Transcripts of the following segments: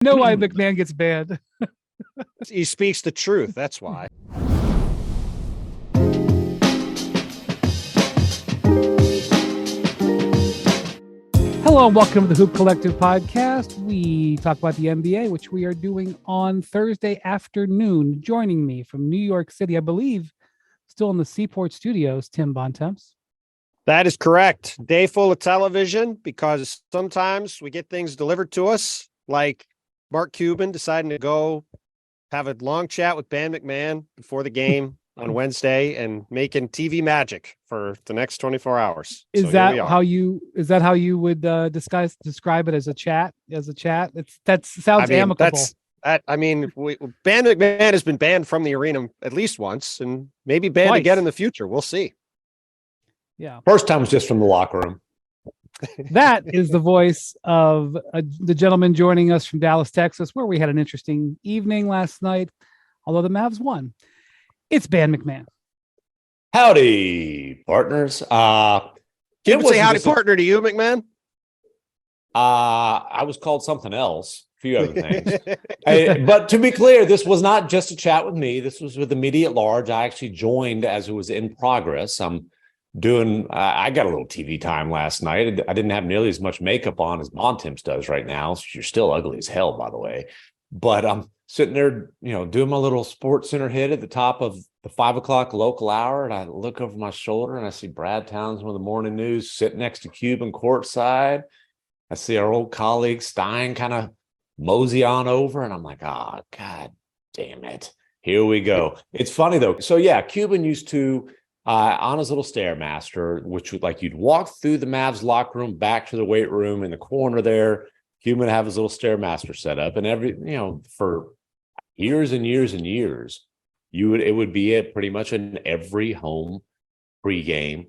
know why MacMahon gets banned. He speaks the truth. That's why. Hello and welcome to the Hoop Collective podcast. We talk about the NBA, which we are doing on Thursday afternoon. Joining me from New York City, I believe, still in the Seaport Studios, Tim Bontemps. That is correct. Day full of television because sometimes we get things delivered to us, like Mark Cuban deciding to go have a long chat with MacMahon before the game on Wednesday and making TV magic for the next 24 hours. Is that how you would describe it as a chat? That sounds amicable. MacMahon has been banned from the arena at least once and maybe banned again in the future. We'll see. Yeah. First time was just from the locker room. That is the voice of the gentleman joining us from Dallas, Texas, where we had an interesting evening last night, although the Mavs won. It's MacMahon. Howdy, partners. Can you say howdy, partner, to you, MacMahon? I was called something else, a few other things. But to be clear, this was not just a chat with me. This was with the media at large. I actually joined as it was in progress. I got a little TV time last night. I didn't have nearly as much makeup on as Bontemps does right now. So you're still ugly as hell, by the way. But I'm sitting there, doing my little Sports Center hit at the top of the 5 o'clock local hour. And I look over my shoulder and I see Brad Townsend with the morning news sitting next to Cuban courtside. I see our old colleague Stein kind of mosey on over. And I'm like, oh, God damn it. Here we go. It's funny, though. So, yeah, Cuban used to, on his little Stairmaster, which would you'd walk through the Mavs locker room back to the weight room in the corner there. Cuban would have his little Stairmaster set up, and for years and years and years, it would be pretty much in every home pregame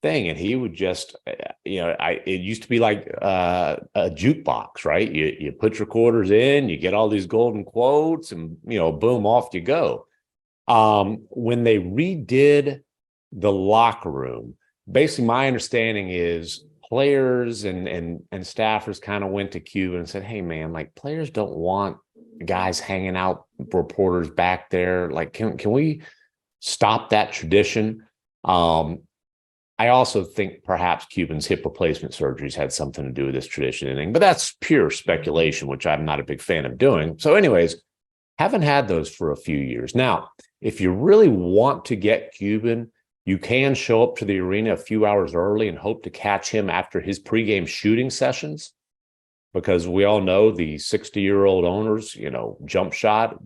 thing, and he would just, it used to be like a jukebox, right? You put your quarters in, you get all these golden quotes, and boom, off you go. When they redid the locker room, basically my understanding is players and staffers kind of went to Cuban and said, hey man, players don't want guys hanging out, reporters back there. Can we stop that tradition? I also think perhaps Cuban's hip replacement surgeries had something to do with this tradition, but that's pure speculation, which I'm not a big fan of doing. So anyways, haven't had those for a few years. Now, if you really want to get Cuban, you can show up to the arena a few hours early and hope to catch him after his pregame shooting sessions, because we all know the 60-year-old owners, jump shot.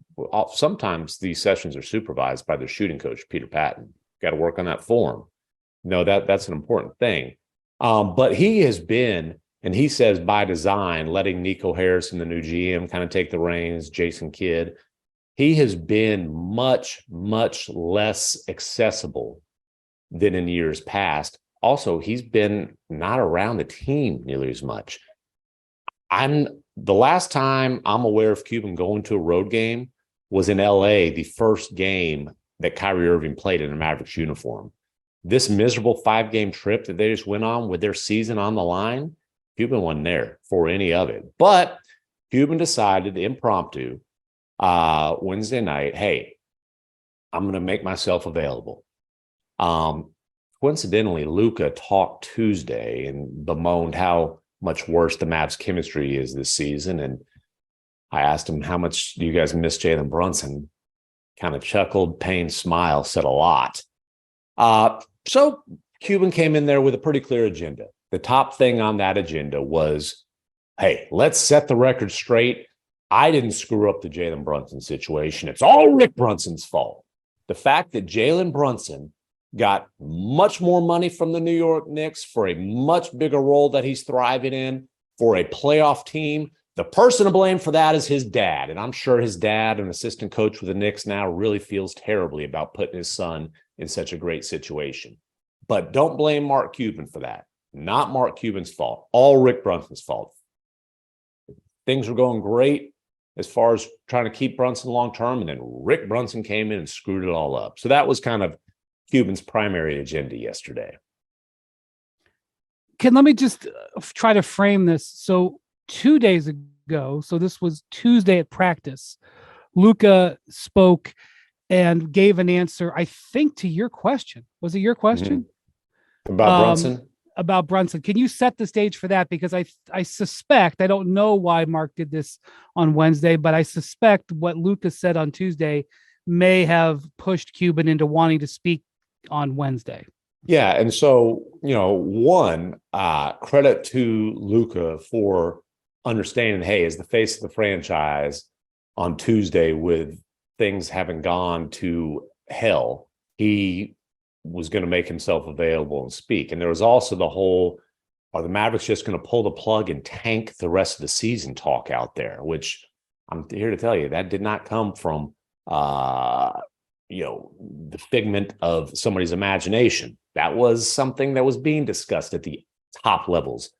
Sometimes these sessions are supervised by their shooting coach, Peter Patton. Got to work on that form. That's an important thing. But he has been, and he says by design, letting Nico Harrison, the new GM, kind of take the reins, Jason Kidd. He has been much, much less accessible than in years past. Also, he's been not around the team nearly as much. The last time I'm aware of Cuban going to a road game was in LA, the first game that Kyrie Irving played in a Mavericks uniform. This miserable 5-game trip that they just went on with their season on the line, Cuban wasn't there for any of it. But Cuban decided impromptu Wednesday night, hey, I'm going to make myself available. Coincidentally, Luka talked Tuesday and bemoaned how much worse the Mavs chemistry is this season. And I asked him, how much do you guys miss Jalen Brunson? Kind of chuckled, pained smile, said a lot. So Cuban came in there with a pretty clear agenda. The top thing on that agenda was, hey, let's set the record straight. I didn't screw up the Jalen Brunson situation. It's all Rick Brunson's fault. The fact that Jalen Brunson got much more money from the New York Knicks for a much bigger role that he's thriving in for a playoff team. The person to blame for that is his dad. And I'm sure his dad, an assistant coach with the Knicks now, really feels terribly about putting his son in such a great situation. But don't blame Mark Cuban for that. Not Mark Cuban's fault. All Rick Brunson's fault. Things were going great as far as trying to keep Brunson long-term, and then Rick Brunson came in and screwed it all up. So that was kind of Cuban's primary agenda yesterday. Let me just try to frame this. So 2 days ago. So this was Tuesday at practice. Luka spoke and gave an answer, I think, to your question. Was it your question? About Brunson? About Brunson. Can you set the stage for that? Because I suspect, I don't know why Mark did this on Wednesday, but I suspect what Luka said on Tuesday may have pushed Cuban into wanting to speak on Wednesday. Yeah. And so, one, credit to Luka for understanding, hey, as the face of the franchise on Tuesday, with things having gone to hell, he was going to make himself available and speak. And there was also the whole, are the Mavericks just going to pull the plug and tank the rest of the season talk out there, which I'm here to tell you that did not come from, the figment of somebody's imagination. That was something that was being discussed at the top levels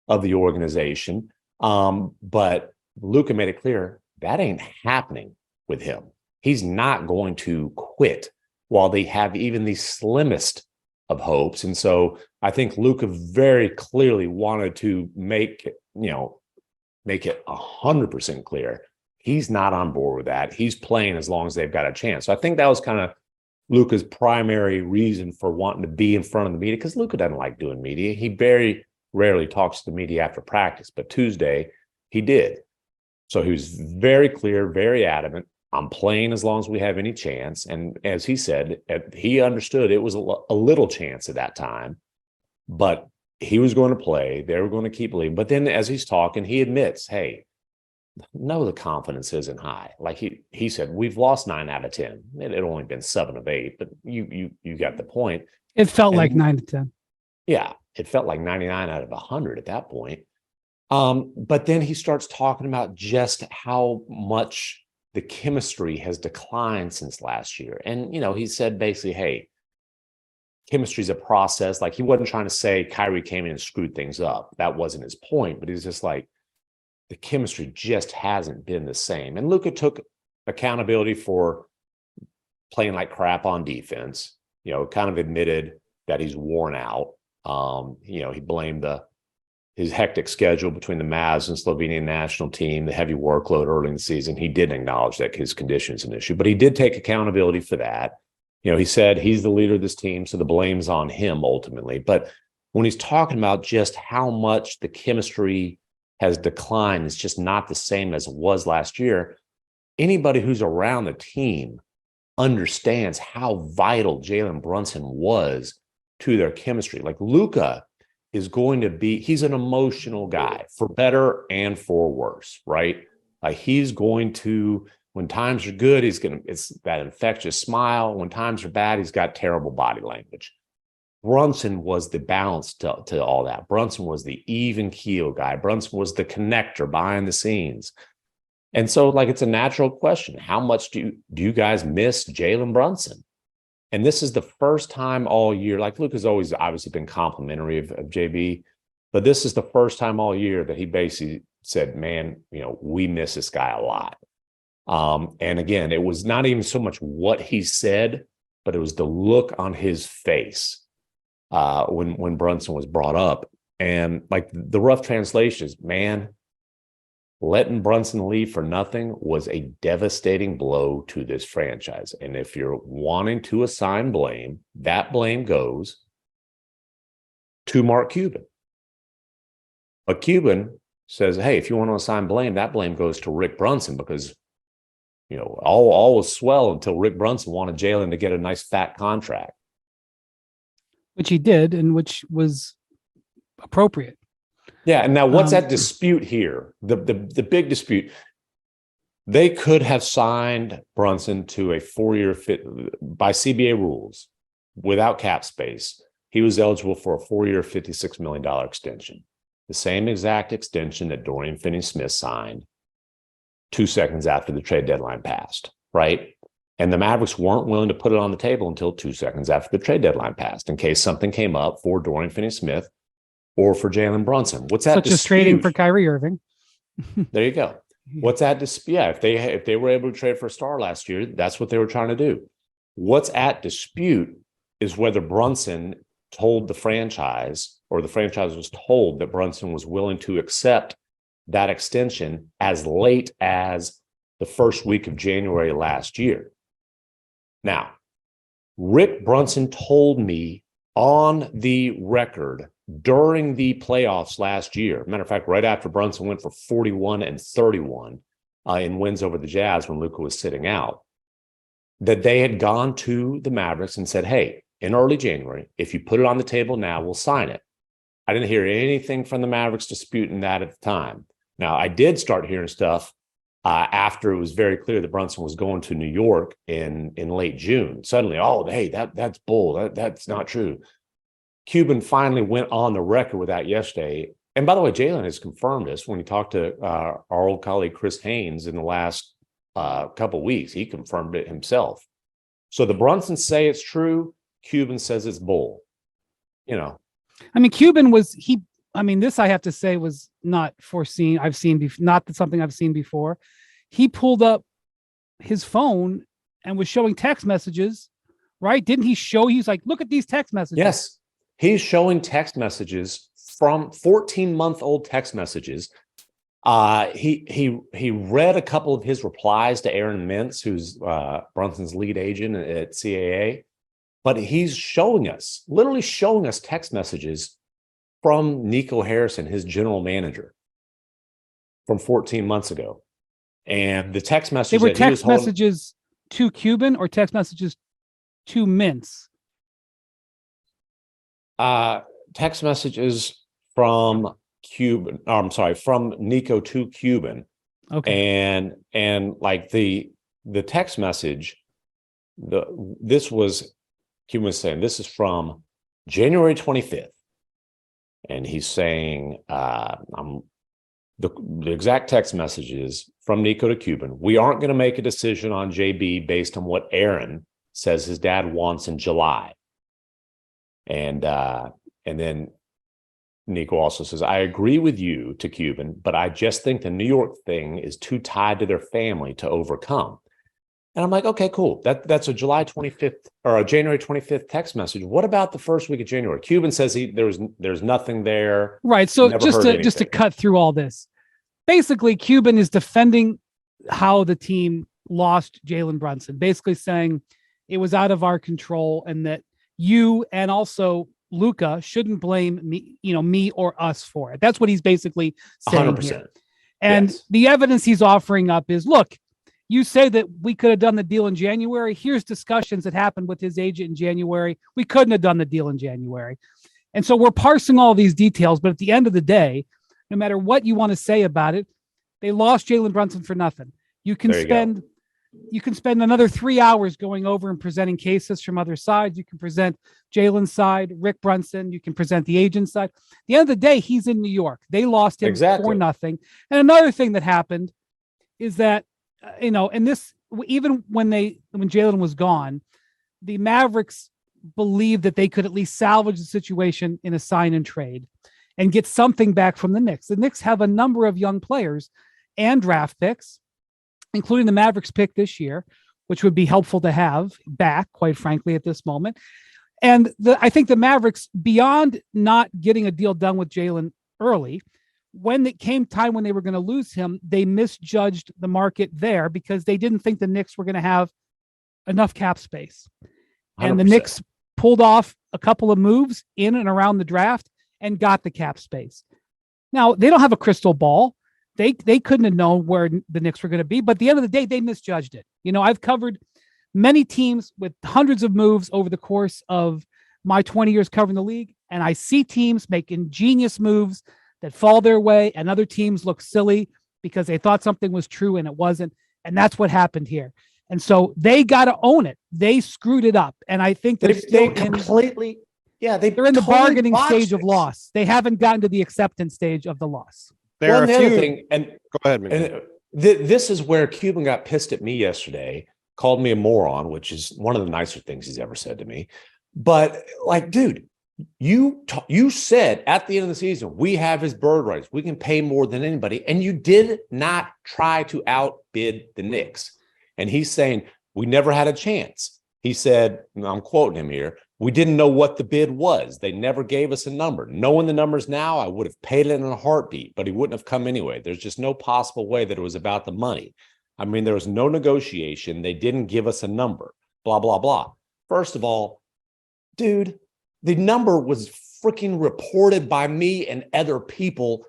of the organization. But Luka made it clear that ain't happening with him. He's not going to quit while they have even the slimmest of hopes. And so I think Luka very clearly wanted to make it 100% clear. He's not on board with that. He's playing as long as they've got a chance. So I think that was kind of Luka's primary reason for wanting to be in front of the media, because Luka doesn't like doing media. He very rarely talks to the media after practice, but Tuesday he did. So he was very clear, very adamant. I'm playing as long as we have any chance. And as he said, he understood it was a little chance at that time, but he was going to play. They were going to keep believing. But then as he's talking, he admits, hey, no, the confidence isn't high. Like he said, we've lost 9 out of 10. It had only been 7 of 8, but you got the point. It felt like 9 to 10. Yeah, it felt like 99 out of 100 at that point. But then he starts talking about just how much the chemistry has declined since last year. And, he said basically, hey, chemistry is a process. Like, he wasn't trying to say Kyrie came in and screwed things up. That wasn't his point, but he's just like, the chemistry just hasn't been the same. And Luka took accountability for playing like crap on defense, kind of admitted that he's worn out. He blamed his hectic schedule between the Mavs and Slovenian national team, the heavy workload early in the season. He did acknowledge that his condition is an issue, but he did take accountability for that. He said he's the leader of this team, so the blame's on him ultimately. But when he's talking about just how much the chemistry has declined, it's just not the same as it was last year. Anybody who's around the team understands how vital Jalen Brunson was to their chemistry. Like, Luka is going to be, he's an emotional guy, for better and for worse, right? Like, he's going to, when times are good, it's that infectious smile. When times are bad, he's got terrible body language. Brunson was the balance to all that. Brunson was the even keel guy. Brunson was the connector behind the scenes. And so, like, it's a natural question. How much do you guys miss Jalen Brunson? And this is the first time all year, like, Luke has always obviously been complimentary of JB, but this is the first time all year that he basically said, man, we miss this guy a lot. And again, it was not even so much what he said, but it was the look on his face when Brunson was brought up. And like, the rough translation is, man, letting Brunson leave for nothing was a devastating blow to this franchise. And if you're wanting to assign blame, that blame goes to Mark Cuban. But Cuban says, hey, if you want to assign blame, that blame goes to Rick Brunson, because all was swell until Rick Brunson wanted Jalen to get a nice fat contract. Which he did, and which was appropriate. Yeah, and now what's at dispute here? The big dispute. They could have signed Brunson to a 4-year fit by CBA rules without cap space. He was eligible for a 4-year, $56 million extension, the same exact extension that Dorian Finney-Smith signed 2 seconds after the trade deadline passed, right? And the Mavericks weren't willing to put it on the table until 2 seconds after the trade deadline passed, in case something came up for Dorian Finney-Smith or for Jalen Brunson. What's that Such dispute? as trading for Kyrie Irving. There you go. What's that dispute? Yeah, if they were able to trade for a star last year, that's what they were trying to do. What's at dispute is whether Brunson told the franchise, or the franchise was told that Brunson was willing to accept that extension as late as the first week of January last year. Now, Rick Brunson told me on the record during the playoffs last year, matter of fact, right after Brunson went for 41 and 31 in wins over the Jazz when Luka was sitting out, that they had gone to the Mavericks and said, hey, in early January, if you put it on the table now, we'll sign it. I didn't hear anything from the Mavericks disputing that at the time. Now, I did start hearing stuff after it was very clear that Brunson was going to New York in late June. Suddenly, hey, that's bull. That's not true. Cuban finally went on the record with that yesterday. And by the way, Jalen has confirmed this when he talked to our old colleague Chris Haynes in the last couple of weeks. He confirmed it himself. So the Brunsons say it's true. Cuban says it's bull. I mean, Cuban this I have to say was not foreseen. Not something I've seen before. He pulled up his phone and was showing text messages, right? Didn't he show? He's like, look at these text messages. Yes. He's showing text messages from 14-month-old text messages. He read a couple of his replies to Aaron Mintz, who's Brunson's lead agent at CAA. But he's literally showing us text messages from Nico Harrison, his general manager, from 14 months ago. And the text messages— They were text messages to Cuban or text messages to Mintz? Text messages from Cuban. From Nico to Cuban. Okay. And like the text message, Cuban was saying this is from January 25th. And he's saying, the exact text messages from Nico to Cuban: we aren't going to make a decision on JB based on what Aaron says his dad wants in July. And then Nico also says, I agree with you to Cuban, but I just think the New York thing is too tied to their family to overcome. And I'm like, okay, cool. That's a July 25th or a January 25th text message. What about the first week of January? Cuban says there's nothing there. Right. So just to cut through all this, basically Cuban is defending how the team lost Jalen Brunson, basically saying it was out of our control and that you and also Luka shouldn't blame me or us for it. That's what he's basically saying 100%. Here. And yes, the evidence he's offering up is, look, you say that we could have done the deal in January. Here's discussions that happened with his agent in January. We couldn't have done the deal in January. And so we're parsing all these details. But at the end of the day, no matter what you want to say about it, they lost Jalen Brunson for nothing. You can spend another 3 hours going over and presenting cases from other sides. You can present Jalen's side, Rick Brunson. You can present the agent's side. At the end of the day, he's in New York. They lost him for nothing. And another thing that happened is that, and this, even when Jalen was gone, the Mavericks believed that they could at least salvage the situation in a sign and trade and get something back from the Knicks. The Knicks have a number of young players and draft picks, including the Mavericks pick this year, which would be helpful to have back, quite frankly, at this moment. And I think the Mavericks, beyond not getting a deal done with Jalen early, when it came time when they were going to lose him, they misjudged the market there because they didn't think the Knicks were going to have enough cap space. 100%. And the Knicks pulled off a couple of moves in and around the draft and got the cap space. Now, they don't have a crystal ball. They couldn't have known where the Knicks were going to be, but at the end of the day, they misjudged it. I've covered many teams with hundreds of moves over the course of my 20 years covering the league, and I see teams make ingenious moves that fall their way, and other teams look silly because they thought something was true and it wasn't, and that's what happened here. And so they got to own it. They screwed it up, and I think they're still completely. Yeah, they're in the bargaining stage of loss. They haven't gotten to the acceptance stage of the loss. Other thing, and go ahead, man. This is where Cuban got pissed at me yesterday, called me a moron, which is one of the nicer things he's ever said to me. But like, dude, you said at the end of the season, we have his bird rights. We can pay more than anybody. And you did not try to outbid the Knicks. And he's saying, we never had a chance. He said, and I'm quoting him here, We didn't know what the bid was. They never gave us a number. Knowing the numbers now, I would have paid it in a heartbeat, but he wouldn't have come anyway. There's just no possible way that it was about the money. I mean, there was no negotiation. They didn't give us a number, blah, blah, blah. First of all, dude, the number was freaking reported by me and other people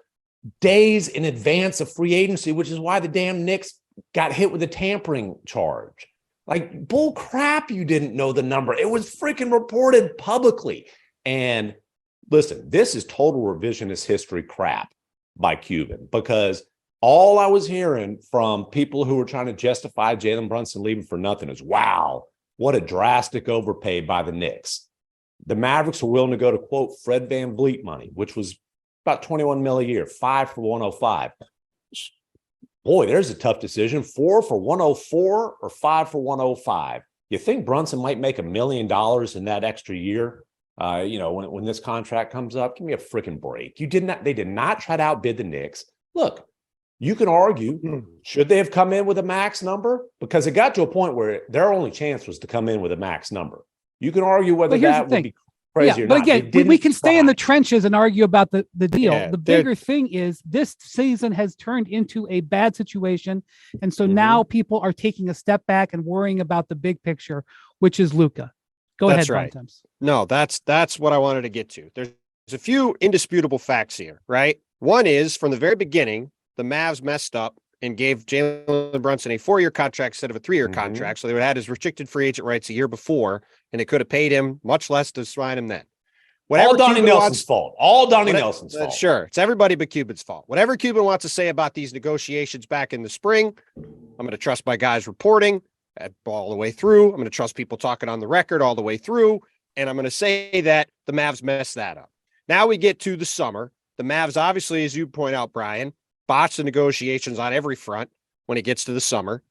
days in advance of free agency, which is why the damn Knicks got hit with a tampering charge. Like, bull crap, you didn't know the number. It was freaking reported publicly. And listen, this is total revisionist history crap by Cuban, because all I was hearing from people who were trying to justify Jalen Brunson leaving for nothing is, wow, what a drastic overpay by the Knicks. The Mavericks were willing to go to, quote, Fred VanVleet money, which was about $21 million a year, 5 for 105. Boy, there's a tough decision. 4 for 104 or 5 for 105. You think Brunson might make $1 million in that extra year? When this contract comes up, give me a freaking break. They did not try to outbid the Knicks. Look, you can argue, should they have come in with a max number? Because it got to a point where their only chance was to come in with a max number. You can argue whether that would be crazy or not. But again, we can stay in the trenches and argue about the deal. Yeah, the bigger thing is this season has turned into a bad situation. And so now people are taking a step back and worrying about the big picture, which is Luka. Go ahead, right. Bontemps. No, that's what I wanted to get to. There's a few indisputable facts here, right? One is, from the very beginning, the Mavs messed up and gave Jalen Brunson a 4-year contract instead of a 3-year contract. So they would have had his restricted free agent rights a year before, and they could have paid him much less to sign him then. All Donnie Nelson's fault. All Donnie Nelson's fault. Sure. It's everybody but Cuban's fault. Whatever Cuban wants to say about these negotiations back in the spring, I'm going to trust my guys reporting all the way through. I'm going to trust people talking on the record all the way through. And I'm going to say that the Mavs messed that up. Now we get to the summer. The Mavs, obviously, as you point out, Brian, botched the negotiations on every front when it gets to the summer.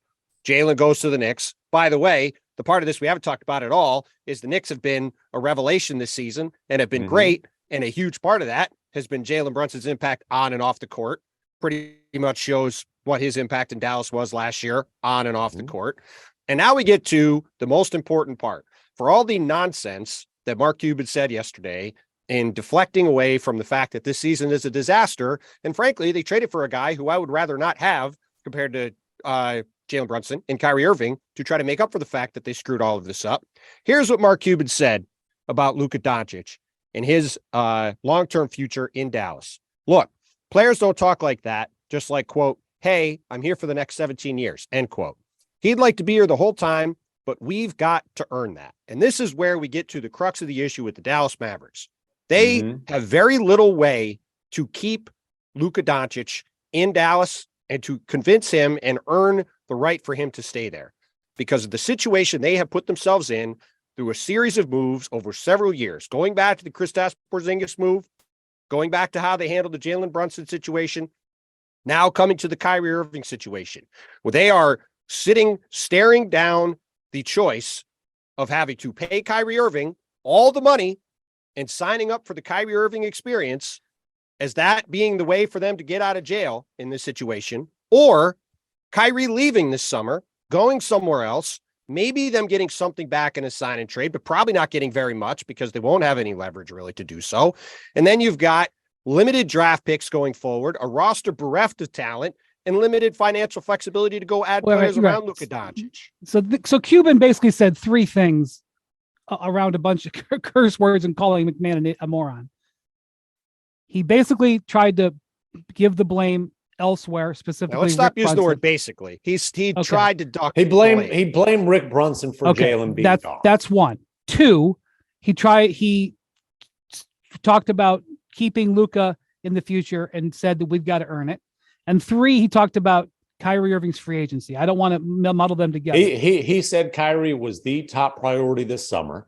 Jalen goes to the Knicks. By the way, the part of this we haven't talked about at all is the Knicks have been a revelation this season and have been great. And a huge part of that has been Jalen Brunson's impact on and off the court. Pretty much shows what his impact in Dallas was last year on and off the court. And now we get to the most important part. For all the nonsense that Mark Cuban said yesterday in deflecting away from the fact that this season is a disaster, and frankly, they traded for a guy who I would rather not have compared to Jalen Brunson and Kyrie Irving to try to make up for the fact that they screwed all of this up. Here's what Mark Cuban said about Luka Doncic and his long-term future in Dallas. Look, players don't talk like that, just like, quote, hey, I'm here for the next 17 years, end quote. He'd like to be here the whole time, but we've got to earn that. And this is where we get to the crux of the issue with the Dallas Mavericks. They have very little way to keep Luka Doncic in Dallas and to convince him and earn the right for him to stay there because of the situation they have put themselves in through a series of moves over several years, going back to the Kristaps Porzingis move, going back to how they handled the Jalen Brunson situation, now coming to the Kyrie Irving situation, where they are staring down the choice of having to pay Kyrie Irving all the money and signing up for the Kyrie Irving experience as that being the way for them to get out of jail in this situation, or Kyrie leaving this summer, going somewhere else, maybe them getting something back in a sign and trade, but probably not getting very much because they won't have any leverage really to do so. And then you've got limited draft picks going forward, a roster bereft of talent, and limited financial flexibility to go add players around Luka Doncic. So Cuban basically said three things around a bunch of curse words and calling MacMahon a moron. He basically tried to give the blame elsewhere, specifically. Now let's stop Rick using Brunson. the word basically. He tried to duck. He blamed Rick Brunson for Jalen being gone. That's one. Two, he talked about keeping Luka in the future and said that we've got to earn it. And three, he talked about Kyrie Irving's free agency. I don't want to muddle them together. He said Kyrie was the top priority this summer.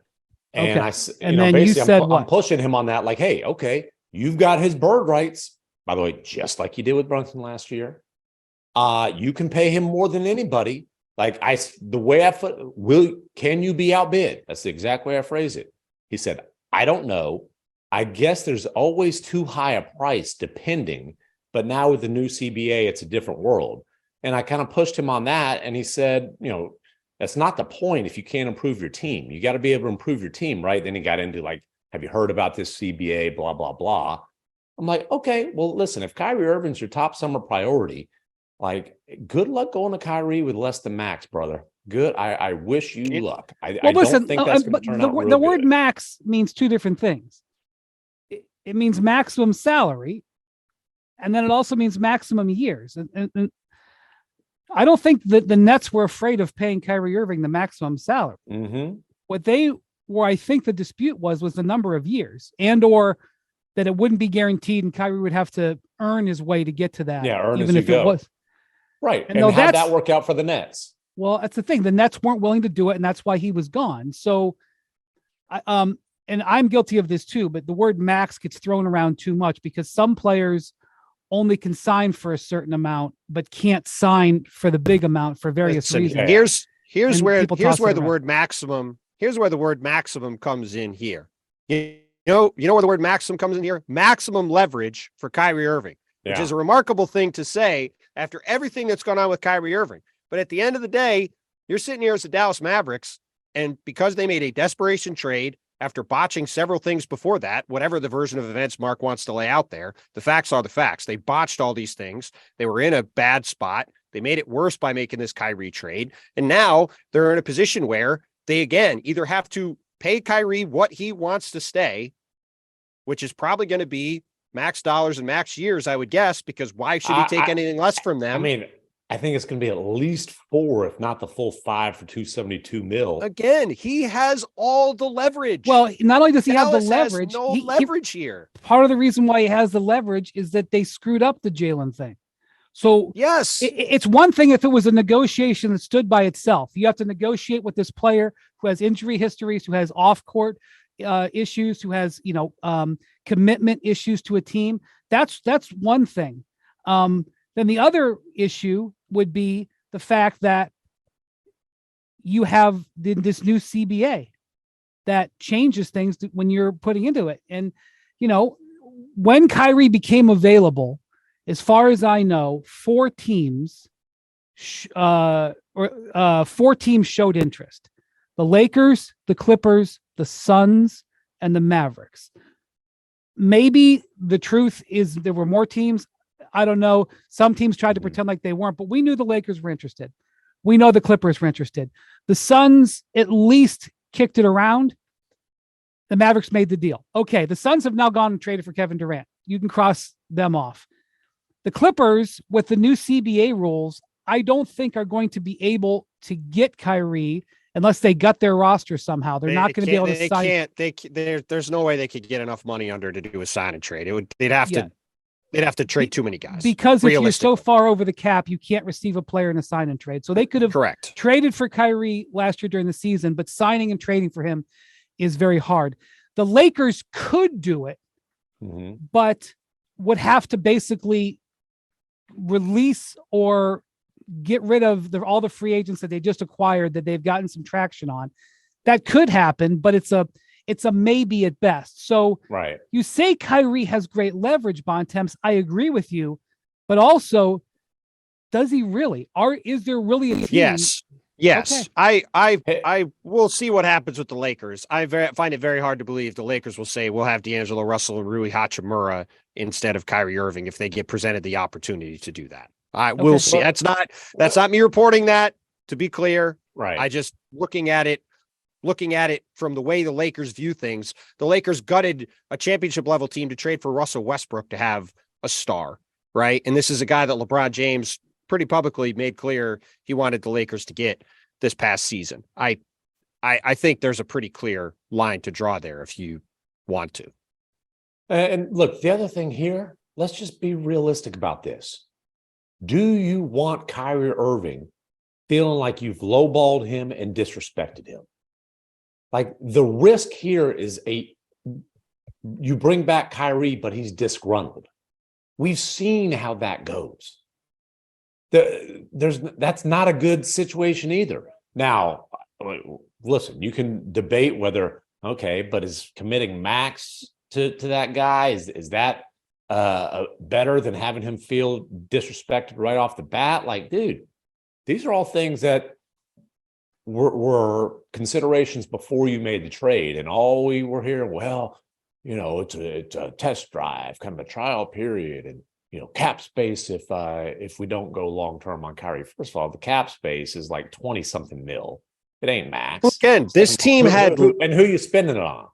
And I'm pushing him on that. Like, hey, okay, you've got his bird rights, by the way, just like you did with Brunson last year. You can pay him more than anybody. Like can you be outbid? That's the exact way I phrase it. He said, I don't know. I guess there's always too high a price depending, but now with the new CBA, it's a different world. And I kind of pushed him on that. And he said, That's not the point if you can't improve your team. You got to be able to improve your team, right? Then he got into like, have you heard about this CBA, blah, blah, blah. I'm like, okay, well, listen, if Kyrie Irving's your top summer priority, like, good luck going to Kyrie with less than max, brother. Good. I wish you luck. I don't think that's going to turn out real the word good. max means two different things. It means maximum salary, and then it also means maximum years. And I don't think that the Nets were afraid of paying Kyrie Irving the maximum salary. Mm-hmm. What they were, I think the dispute was the number of years, and or that it wouldn't be guaranteed and Kyrie would have to earn his way to get to that. Yeah, earn even as if you it go. was. Right. And how'd that work out for the Nets? Well, that's the thing. The Nets weren't willing to do it, and that's why he was gone. So, and I'm guilty of this too, but the word max gets thrown around too much because some players only can sign for a certain amount, but can't sign for the big amount for various reasons. Here's where the word maximum comes in here. You know where the word maximum comes in here? Maximum leverage for Kyrie Irving, which is a remarkable thing to say after everything that's gone on with Kyrie Irving. But at the end of the day, you're sitting here as the Dallas Mavericks, and because they made a desperation trade after botching several things before that, whatever the version of events Mark wants to lay out there, the facts are the facts. They botched all these things. They were in a bad spot. They made it worse by making this Kyrie trade. And now they're in a position where they, again, either have to pay Kyrie what he wants to stay, which is probably going to be max dollars and max years, I would guess, because why should he take anything less from them? I mean, I think it's going to be at least 4, if not the full 5 for $272 million. Again, he has all the leverage. Well, not only does he Dallas have the leverage, has leverage here. Part of the reason why he has the leverage is that they screwed up the Jalen thing. So yes, it's one thing if it was a negotiation that stood by itself. You have to negotiate with this player who has injury histories, who has off-court issues, who has commitment issues to a team. That's one thing. Then the other issue would be the fact that you have this new CBA that changes things when you're putting into it. And, when Kyrie became available, as far as I know, 4 teams showed interest. The Lakers, the Clippers, the Suns, and the Mavericks. Maybe the truth is there were more teams. I don't know. Some teams tried to pretend like they weren't, but we knew the Lakers were interested. We know the Clippers were interested. The Suns at least kicked it around. The Mavericks made the deal. Okay, the Suns have now gone and traded for Kevin Durant. You can cross them off. The Clippers, with the new CBA rules, I don't think are going to be able to get Kyrie unless they gut their roster somehow. They're not going to be able to sign. There's no way they could get enough money under to do a sign and trade. They'd have to trade too many guys. Because if you're so far over the cap, you can't receive a player in a sign and trade. So they could have traded for Kyrie last year during the season, but signing and trading for him is very hard. The Lakers could do it, but would have to basically release or get rid of all the free agents that they just acquired that they've gotten some traction on. That could happen, but it's a maybe at best. So you say Kyrie has great leverage, Bontemps. I agree with you, but also, does he really? Is there really a team? Yes. Okay. I will see what happens with the Lakers. I find it very hard to believe the Lakers will say we'll have D'Angelo Russell and Rui Hachimura instead of Kyrie Irving if they get presented the opportunity to do that. We'll see. That's not me reporting that, to be clear. Right. I just looking at it from the way the Lakers view things. The Lakers gutted a championship level team to trade for Russell Westbrook to have a star, right? And this is a guy that LeBron James pretty publicly made clear he wanted the Lakers to get this past season. I think there's a pretty clear line to draw there if you want to. And look, the other thing here, let's just be realistic about this. Do you want Kyrie Irving feeling like you've lowballed him and disrespected him? Like, the risk here is you bring back Kyrie, but he's disgruntled. We've seen how that goes. That's not a good situation either. Now, listen, you can debate whether, but is committing max to that guy, is that better than having him feel disrespected right off the bat? Like, dude, these are all things that were considerations before you made the trade, and all we were hearing, well, it's a test drive, kind of a trial period, and cap space if we don't go long term on Kyrie. First of all, the cap space is like 20 something mil. It ain't max. Well, again, this team who you spending it on?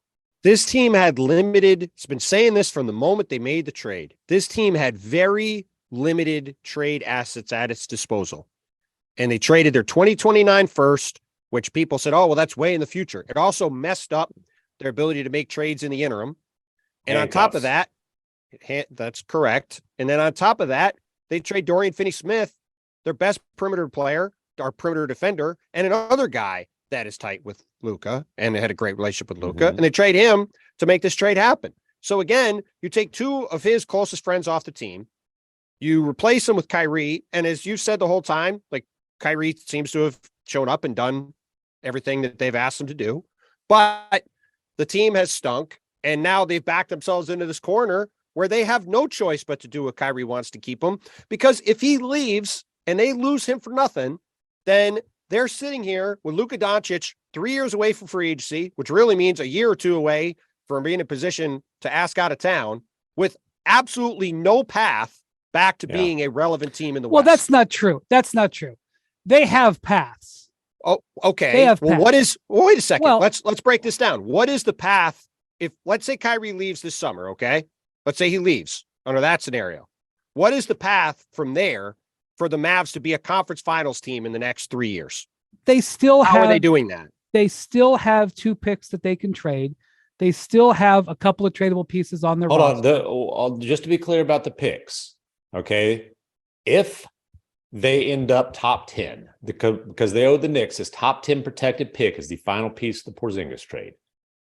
This team had limited. It's been saying this from the moment they made the trade. This team had very limited trade assets at its disposal, and they traded their 2029 first, which people said, "Oh, well, that's way in the future." It also messed up their ability to make trades in the interim, and on top of that, that's correct. And then on top of that, they trade Dorian Finney-Smith, their best perimeter player, our perimeter defender, and another guy that is tight with Luka and had a great relationship with Luka, and they trade him to make this trade happen. So again, you take two of his closest friends off the team, you replace him with Kyrie, and as you said the whole time, like Kyrie seems to have shown up and done everything that they've asked him to do, but the team has stunk, and now they've backed themselves into this corner where they have no choice but to do what Kyrie wants to keep him, because if he leaves and they lose him for nothing, then they're sitting here with Luka Doncic 3 years away from free agency, which really means a year or two away from being in a position to ask out of town, with absolutely no path back to being a relevant team in the West. Well, that's not true. That's not true. They have paths. Oh, okay. They have paths. Wait a second. Well, let's break this down. What is the path if, let's say, Kyrie leaves this summer, okay? Let's say he leaves under that scenario. What is the path from there for the Mavs to be a conference finals team in the next 3 years? How are they doing that? They still have 2 picks that they can trade. They still have a couple of tradable pieces on their roster. Hold on. Just to be clear about the picks, okay? If they end up top 10, because they owe the Knicks this top 10 protected pick as the final piece of the Porzingis trade.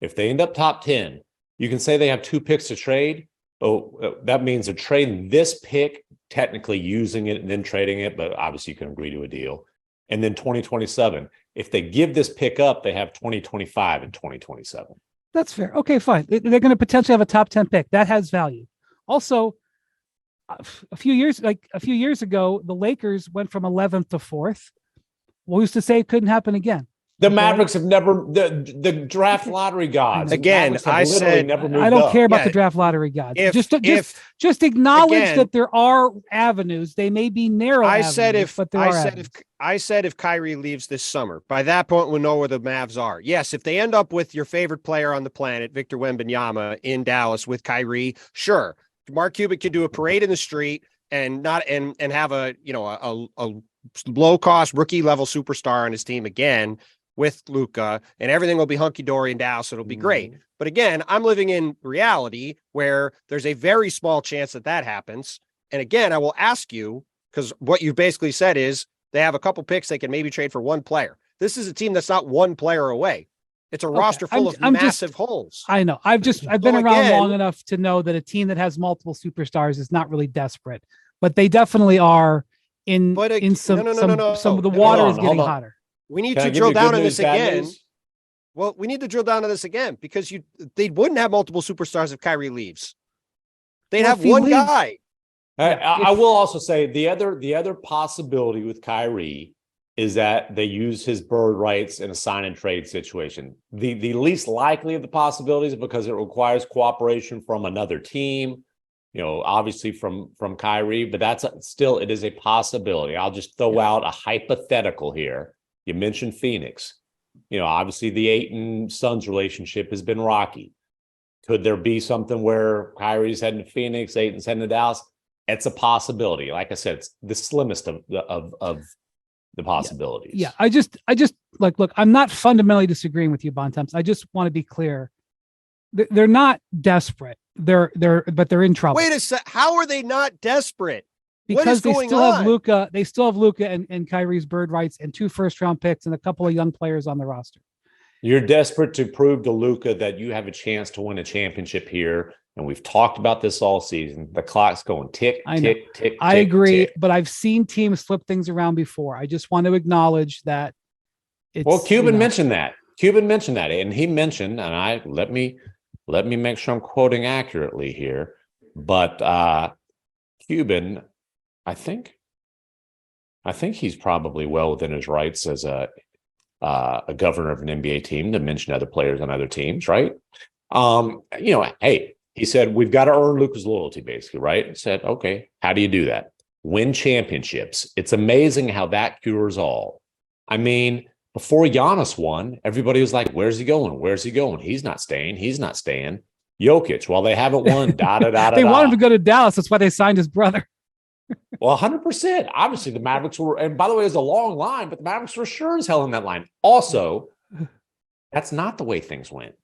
If they end up top 10, you can say they have 2 picks to trade. Oh, that means they're trading this pick, technically using it and then trading it, but obviously you can agree to a deal. And then 2027, if they give this pick up, they have 2025 and 2027. That's fair. Okay, fine. They're going to potentially have a top 10 pick. That has value. Also, a few years ago, the Lakers went from 11th to 4th. Well, who's to say it couldn't happen again? The Mavericks have never, the draft lottery gods. Again, I said, never moved I don't up. care about the draft lottery gods. Just acknowledge that there are avenues. They may be narrow. I said if if Kyrie leaves this summer, by that point we'll know where the Mavs are. Yes, if they end up with your favorite player on the planet, Victor Wembanyama, in Dallas with Kyrie, sure, Mark Cuban could do a parade in the street and have a low cost rookie level superstar on his team again with Luka, and everything will be hunky-dory in Dallas. It'll be great. But again, I'm living in reality where there's a very small chance that happens. And again, I will ask you, because what you basically said is they have a couple picks they can maybe trade for one player. This is a team that's not one player away. It's a roster full of massive holes. I know. I've been around long enough to know that a team that has multiple superstars is not really desperate, but they definitely are some of the water is getting hotter. We need to drill down on this again. Well, we need to drill down on this again because they wouldn't have multiple superstars if Kyrie leaves. They'd have one guy. I will also say the other possibility with Kyrie is that they use his bird rights in a sign and trade situation. The least likely of the possibilities, because it requires cooperation from another team, obviously from Kyrie, but it is a possibility. I'll just throw out a hypothetical here. You mentioned Phoenix. Obviously the Ayton Suns relationship has been rocky. Could there be something where Kyrie's heading to Phoenix, Ayton's heading to Dallas? It's a possibility. Like I said, it's the slimmest of the possibilities. Yeah. I just look, I'm not fundamentally disagreeing with you, Bontemps. I just want to be clear. They're not desperate. But they're in trouble. Wait a sec. How are they not desperate? Because they still have Luka. They still have Luka and Kyrie's bird rights and 2 first-round picks and a couple of young players on the roster. You're desperate to prove to Luka that you have a chance to win a championship here. And we've talked about this all season. The clock's going tick, tick, tick. I agree, tick. but I've seen teams flip things around before. I just want to acknowledge that. Cuban mentioned that. And he mentioned, and let me make sure I'm quoting accurately here. But Cuban, I think he's probably well within his rights as a governor of an NBA team to mention other players on other teams, right? Hey, he said, we've got to earn Luka's loyalty, basically, right? I said, okay, how do you do that? Win championships. It's amazing how that cures all. I mean, before Giannis won, everybody was like, where's he going? Where's he going? He's not staying. He's not staying. Jokic, well, they haven't won, They want him to go to Dallas. That's why they signed his brother. Well, 100%. Obviously, the Mavericks were, and by the way, it was a long line, but the Mavericks were sure as hell in that line. Also, that's not the way things went,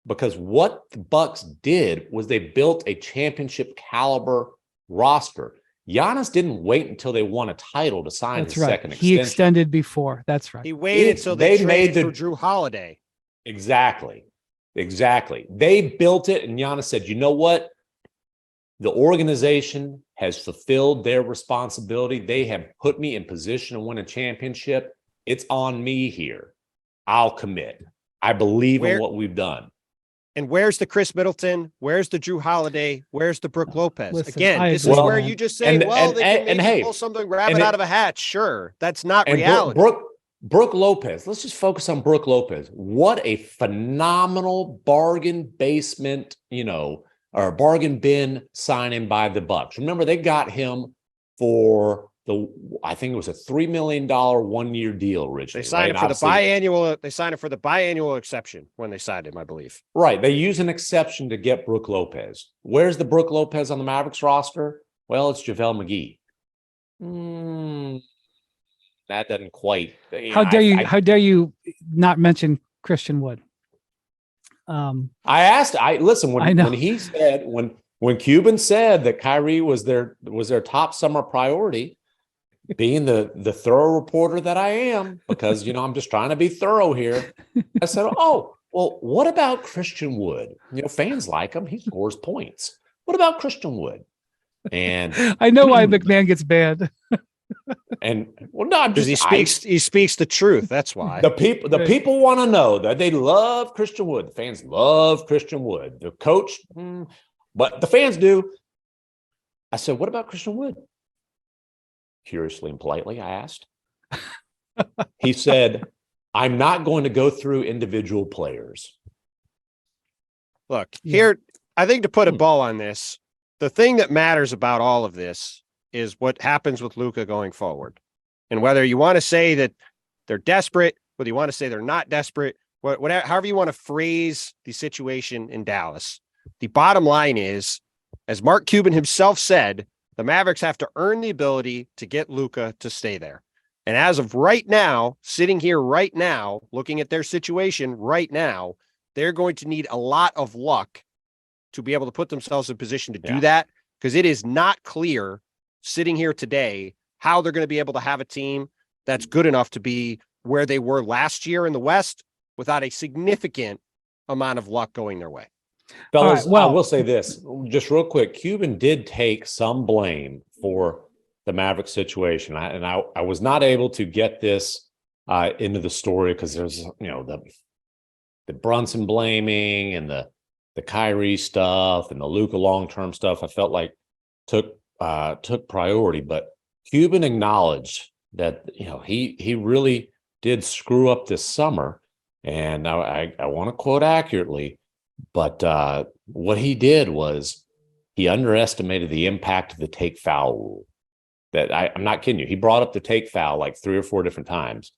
because what the Bucks did was they built a championship caliber roster. Giannis didn't wait until they won a title to sign his second extension. He extended before. That's right. He waited till they traded for Drew Holiday. Exactly. They built it, and Giannis said, you know what? The organization has fulfilled their responsibility. They have put me in position to win a championship. It's on me here. I'll commit. I believe in what we've done. And where's the Chris Middleton? Where's the Drew Holiday? Where's the Brook Lopez? Listen, Again, this is where you just say, they can maybe pull something rabbit out of a hat. Sure, that's not reality. Brook Lopez. Let's just focus on Brook Lopez. What a phenomenal bargain basement, or bargain bin signing by the Bucks. Remember, they got him for I think it was a $3 million 1-year deal originally. They signed it for the biannual. They signed it for the biannual exception when they signed him, I believe. Right. They use an exception to get Brook Lopez. Where's the Brook Lopez on the Mavericks roster? Well, it's JaVale McGee. That doesn't quite. How dare you not mention Christian Wood? Listen, when he said, when Cuban said that Kyrie was their top summer priority, being the thorough reporter that I am, because I'm just trying to be thorough here, I said, oh, well, what about Christian Wood? Fans like him. He scores points. What about Christian Wood? And I know why MacMahon gets banned. And well, no, because he speaks the truth. That's why the people want to know that they love Christian Wood. The fans love Christian Wood. The coach, but the fans do. I said, what about Christian Wood? Curiously and politely, I asked. He said, I'm not going to go through individual players. Look, here, I think to put a bow on this, the thing that matters about all of this is what happens with Luka going forward. And whether you want to say that they're desperate, whether you want to say they're not desperate, whatever, however you want to phrase the situation in Dallas, the bottom line is, as Mark Cuban himself said, the Mavericks have to earn the ability to get Luka to stay there. And as of right now, sitting here right now, looking at their situation right now, they're going to need a lot of luck to be able to put themselves in position to do that, because it is not clear sitting here today how they're going to be able to have a team that's good enough to be where they were last year in the West without a significant amount of luck going their way. Fellas, right, well, I will say this just real quick. Cuban did take some blame for the Mavericks situation. I was not able to get this into the story because there's, the Brunson blaming and the Kyrie stuff and the Luka long-term stuff. I felt like took priority, but Cuban acknowledged that, he really did screw up this summer. And I want to quote accurately, but what he did was he underestimated the impact of the take foul rule. That I'm not kidding you. He brought up the take foul like 3 or 4 different times.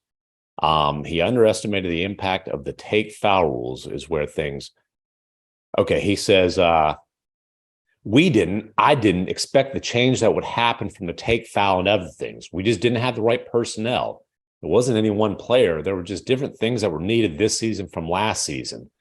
He underestimated the impact of the take foul rules is where things. Okay, he says, I didn't expect the change that would happen from the take foul and other things. We just didn't have the right personnel. It wasn't any one player. There were just different things that were needed this season from last season.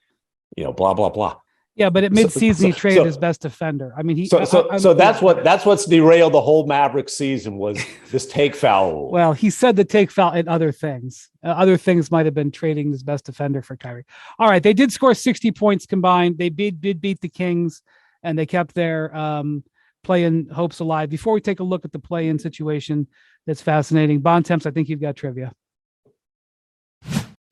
Blah, blah, blah. Yeah, but at midseason he traded his best defender. I mean, that's what's derailed the whole Mavericks season was this take foul rule. Well, he said the take foul and other things. Other things might have been trading his best defender for Kyrie. All right, they did score 60 points combined. They did beat the Kings, and they kept their play-in hopes alive. Before we take a look at the play-in situation, that's fascinating. Bontemps, I think you've got trivia.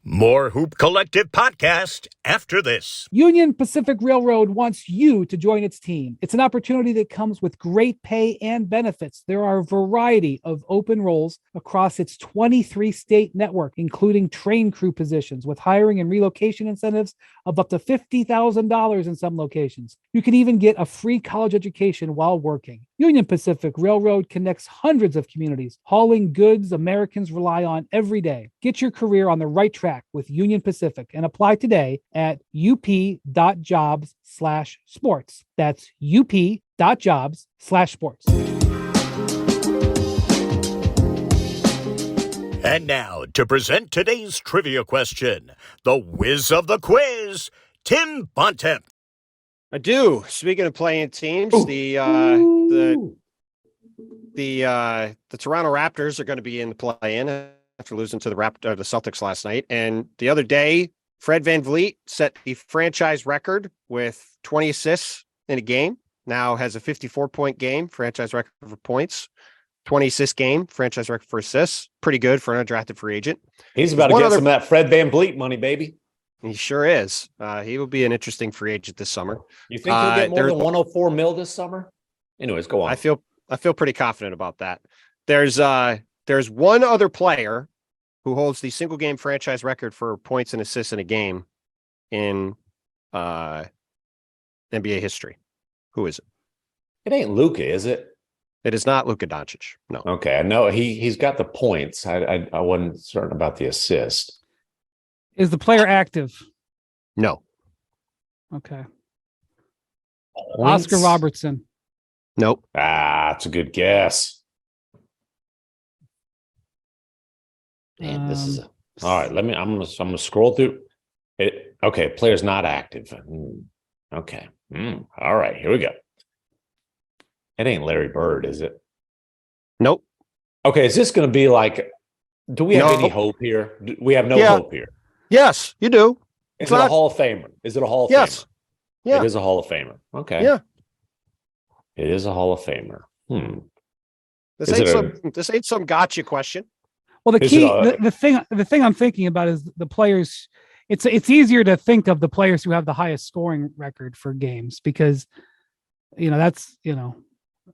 More Hoop Collective podcast after this. Union Pacific Railroad wants you to join its team. It's an opportunity that comes with great pay and benefits. There are a variety of open roles across its 23-state network, including train crew positions with hiring and relocation incentives of up to $50,000 in some locations. You can even get a free college education while working. Union Pacific Railroad connects hundreds of communities, hauling goods Americans rely on every day. Get your career on the right track with Union Pacific and apply today at up.jobs/sports. That's up.jobs/sports. And now to present today's trivia question, the whiz of the quiz, Tim Bontemps. I do. Speaking of playing teams, the Toronto Raptors are going to be in the play-in after losing to the Celtics last night. And the other day, Fred VanVleet set the franchise record with 20 assists in a game. Now has a 54-point game, franchise record for points. 20 assist game, franchise record for assists. Pretty good for an undrafted free agent. He's about to get some of that Fred VanVleet money, baby. He sure is. He will be an interesting free agent this summer. You think he'll get more than 104 mil this summer? Anyways, go on. I feel pretty confident about that. There's one other player who holds the single game franchise record for points and assists in a game in NBA history. Who is it? It ain't Luka, is it? It is not Luka Doncic. No. Okay, I know he's got the points. I wasn't certain about the assist. Is the player active? No. Okay. Points? Oscar Robertson. Nope. That's a good guess. Man, this is all right. I'm gonna scroll through it. Okay, player's not active. Okay. All right, here we go. It ain't Larry Bird, is it? Nope. Okay, is this gonna be like? Do we have any hope here? We have no hope here. Yes, you do. Is it a Hall of Famer? Is it a Hall of Famer? Yeah. It is a Hall of Famer. Okay. Yeah. It is a Hall of Famer. This ain't some gotcha question. Well, the thing I'm thinking about is the players. It's easier to think of the players who have the highest scoring record for games because, that's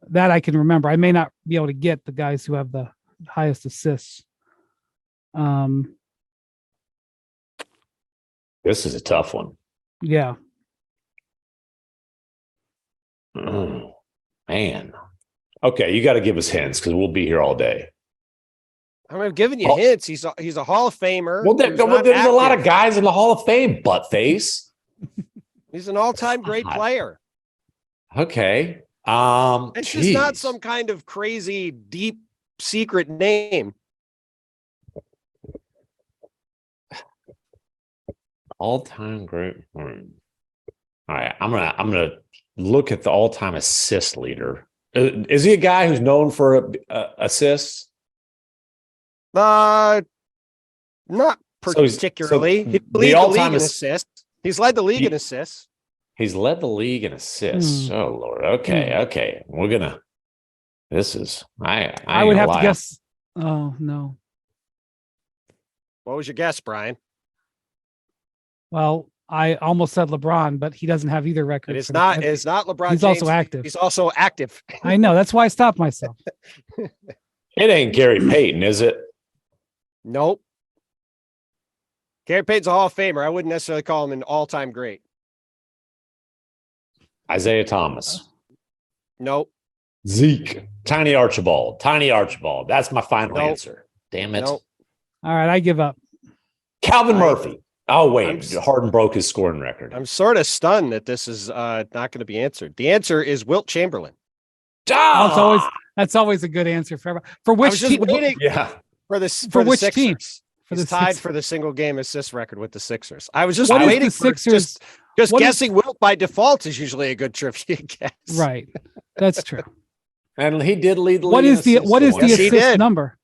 that I can remember. I may not be able to get the guys who have the highest assists. This is a tough one. Yeah. Oh, man. Okay, you got to give us hints because we'll be here all day. I'm giving you hints. He's a Hall of Famer. Well, there's a lot of guys in the Hall of Fame, buttface. He's an all-time great player. Okay. It's just not some kind of crazy, deep, secret name. All-time great. All right, I'm gonna look at the all-time assist leader. Is he a guy who's known for assists? Not particularly. He leads the league in assists. He's led the league in assists. He's led the league in assists. Oh Lord. Okay. We're gonna. This is. I would have to guess. Oh no. What was your guess, Brian? Well, I almost said LeBron, but he doesn't have either record. It's not LeBron. He's James. also active. He's also active. I know. That's why I stopped myself. It ain't Gary Payton, is it? Nope. Gary Payton's a Hall of Famer. I wouldn't necessarily call him an all-time great. Isaiah Thomas. Nope. Zeke. Tiny Archibald. That's my final answer. Damn it. Nope. All right, I give up. Calvin Murphy. Oh, wait. Harden broke his scoring record. I'm sort of stunned that this is not going to be answered. The answer is Wilt Chamberlain. That's always a good answer for which team? For the Sixers. Team? He's tied for the single game assist record with the Sixers. I was just waiting for Sixers. Just guessing Wilt by default is usually a good trivia guess. Right. That's true. And he did lead the league. What is the assist number?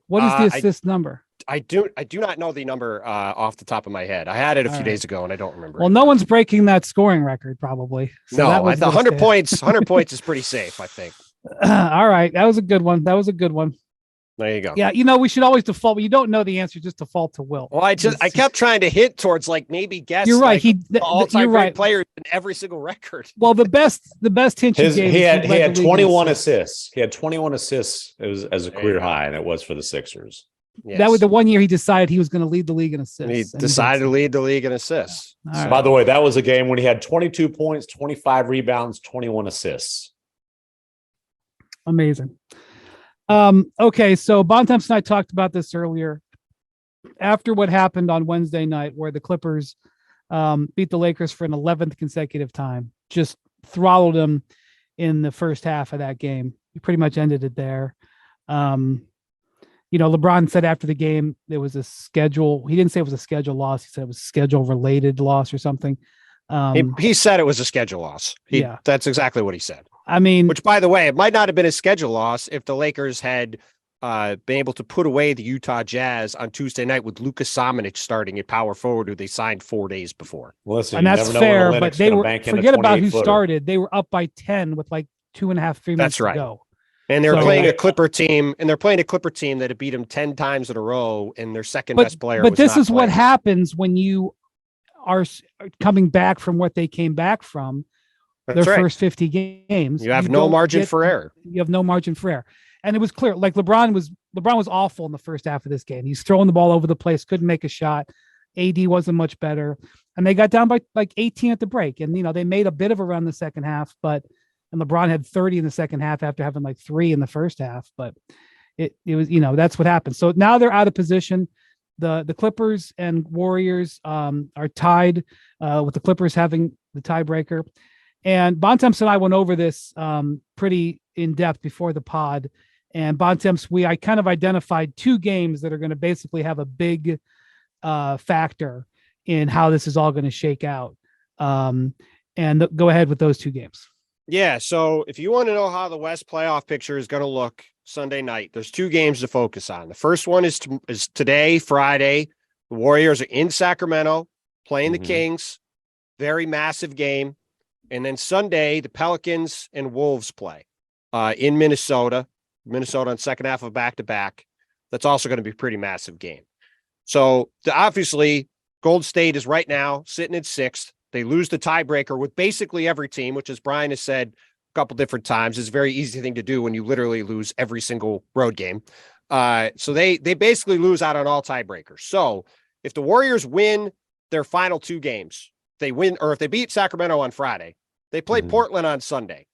What is the assist number? I do not know the number off the top of my head. I had it a few days ago and I don't remember. Well, no one's breaking that scoring record probably. So no, 100 points. 100 points is pretty safe, I think. All right, that was a good one. There you go. Yeah, we should always default. When you don't know the answer, just default to Will. Well, I kept trying to hint towards maybe guess. You're right. The all-time great player in every single record. Well, the best hint you gave. He had 21 assists. He had 21 assists as a career high, and it was for the Sixers. Yes. That was the one year he decided he was going to lead the league in assists. He decided to lead the league in assists. Yeah. Right. By the way, that was a game when he had 22 points, 25 rebounds, 21 assists. Amazing. Okay, so Bontemps and I talked about this earlier. After what happened on Wednesday night, where the Clippers beat the Lakers for an 11th consecutive time, just throttled them in the first half of that game. He pretty much ended it there. LeBron said after the game there was a schedule. He didn't say it was a schedule loss. He said it was a schedule related loss or something. He said it was a schedule loss. That's exactly what he said. I mean, which, by the way, it might not have been a schedule loss if the Lakers had been able to put away the Utah Jazz on Tuesday night with Luka starting at power forward, who they signed 4 days before. Listen, and that's fair, but they were forget about who started. They were up by 10 with 2.5, 3 minutes to go. And they're playing a Clipper team, that had beat them 10 times in a row, and their second best player. But this is what happens when you are coming back from what they came back from. Their first 50 games. You have no margin for error. You have no margin for error. And it was clear, LeBron was awful in the first half of this game. He's throwing the ball over the place, couldn't make a shot. AD wasn't much better. And they got down by 18 at the break. And, they made a bit of a run the second half, and LeBron had 30 in the second half after having 3 in the first half. But it was, that's what happened. So now they're out of position. The Clippers and Warriors are tied with the Clippers having the tiebreaker. And Bontemps and I went over this pretty in depth before the pod. And Bontemps, I kind of identified 2 games that are going to basically have a big factor in how this is all going to shake out. And go ahead with those 2 games. Yeah. So if you want to know how the West playoff picture is going to look Sunday night, there's 2 games to focus on. The first one is today, Friday. The Warriors are in Sacramento playing the Kings. Very massive game. And then Sunday, the Pelicans and Wolves play in Minnesota. Minnesota on second half of back-to-back. That's also going to be a pretty massive game. So obviously, Golden State is right now sitting at 6th. They lose the tiebreaker with basically every team, which, as Brian has said a couple different times, is a very easy thing to do when you literally lose every single road game. So they basically lose out on all tiebreakers. So if the Warriors win their final 2 games, they win, or if they beat Sacramento on Friday, they play Portland on Sunday.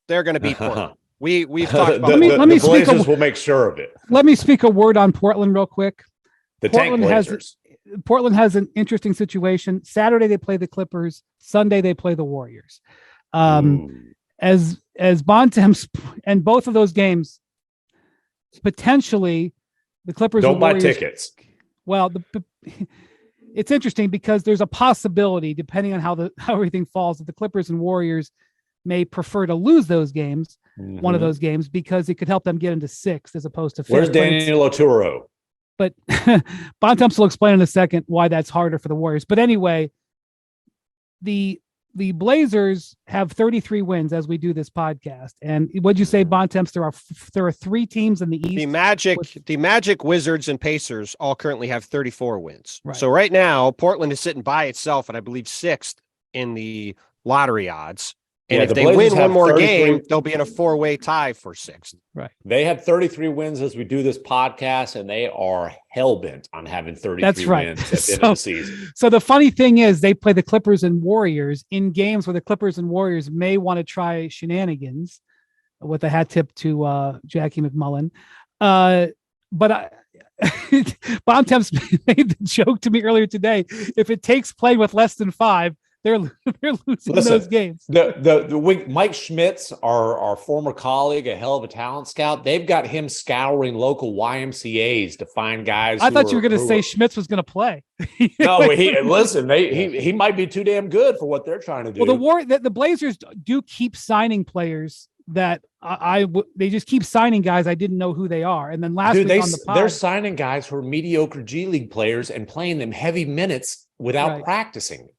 They're going to beat Portland. We've talked about the Blazers will make sure of it. Let me speak a word on Portland real quick. Portland has an interesting situation. Saturday they play the Clippers. Sunday they play the Warriors. As Bontemps, and both of those games, potentially the Clippers don't and buy Warriors, tickets. Well, it's interesting because there's a possibility, depending on how everything falls, that the Clippers and Warriors may prefer to lose those games, one of those games, because it could help them get into 6th as opposed to 5th. Where's Daniel Oturo? But Bontemps will explain in a second why that's harder for the Warriors. But anyway, the Blazers have 33 wins as we do this podcast. And what'd you say, Bontemps? There are 3 teams in the East. The Magic, Wizards, and Pacers all currently have 34 wins. Right. So right now, Portland is sitting by itself, and I believe 6th in the lottery odds. And if they win one more game, they'll be in a 4-way tie for 6th. Right. They have 33 wins as we do this podcast, and they are hell-bent on having 33 wins at the end of the season. So the funny thing is they play the Clippers and Warriors in games where the Clippers and Warriors may want to try shenanigans, with a hat tip to Jackie McMullen. But Bontemps made the joke to me earlier today. If it takes play with less than 5, they're losing those games. Mike Schmitz, our former colleague, a hell of a talent scout, they've got him scouring local YMCAs to find guys. I thought you were going to say Schmitz was going to play. No, he might be too damn good for what they're trying to do. Well, the Blazers do keep signing players that they just keep signing guys I didn't know who they are. And then last week on the pod, they're signing guys who are mediocre G League players and playing them heavy minutes without practicing.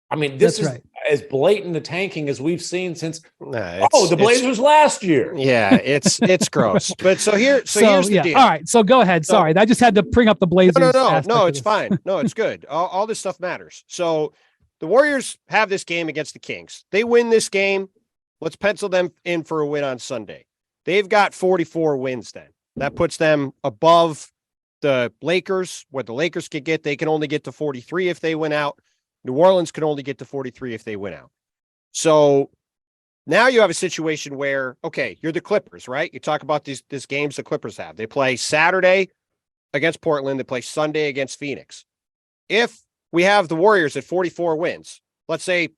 I mean, this is right. as blatant a tanking as we've seen since Nah, the Blazers last year. Yeah, it's gross. But here's the deal. All right, so go ahead. Sorry, I just had to bring up the Blazers. No, it's fine. No, it's good. All this stuff matters. So the Warriors have this game against the Kings. They win this game. Let's pencil them in for a win on Sunday. They've got 44 wins then. That puts them above the Lakers. What the Lakers could get, they can only get to 43 if they win out. New Orleans can only get to 43 if they win out. So now you have a situation where, okay, you're the Clippers, right? You talk about these games the Clippers have. They play Saturday against Portland. They play Sunday against Phoenix. If we have the Warriors at 44 wins, let's say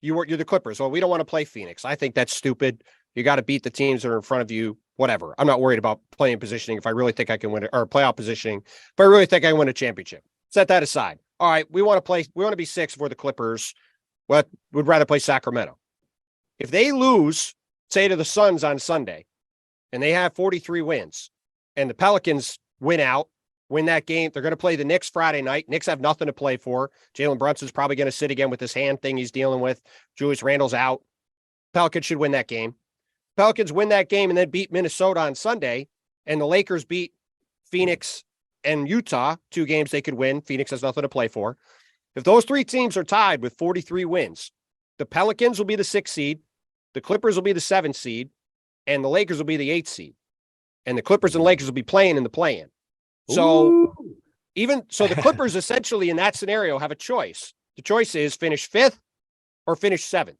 you're the Clippers. Well, we don't want to play Phoenix. I think that's stupid. You got to beat the teams that are in front of you, whatever. I'm not worried about playing positioning if I really think I can win it, or playoff positioning. If I really think I can win a championship, set that aside. All right, we want to be 6 for the Clippers. But would rather play Sacramento. If they lose, say to the Suns on Sunday, and they have 43 wins, and the Pelicans win that game, they're going to play the Knicks Friday night. Knicks have nothing to play for. Jalen Brunson's probably going to sit again with this hand thing he's dealing with. Julius Randle's out. Pelicans should win that game. Pelicans win that game and then beat Minnesota on Sunday, and the Lakers beat Phoenix and Utah, 2 games they could win. Phoenix has nothing to play for. If those 3 teams are tied with 43 wins, the Pelicans will be the 6th seed, the Clippers will be the 7th seed, and the Lakers will be the 8th seed. And the Clippers and Lakers will be playing in the play-in. So the Clippers essentially in that scenario have a choice. The choice is finish 5th or finish 7th.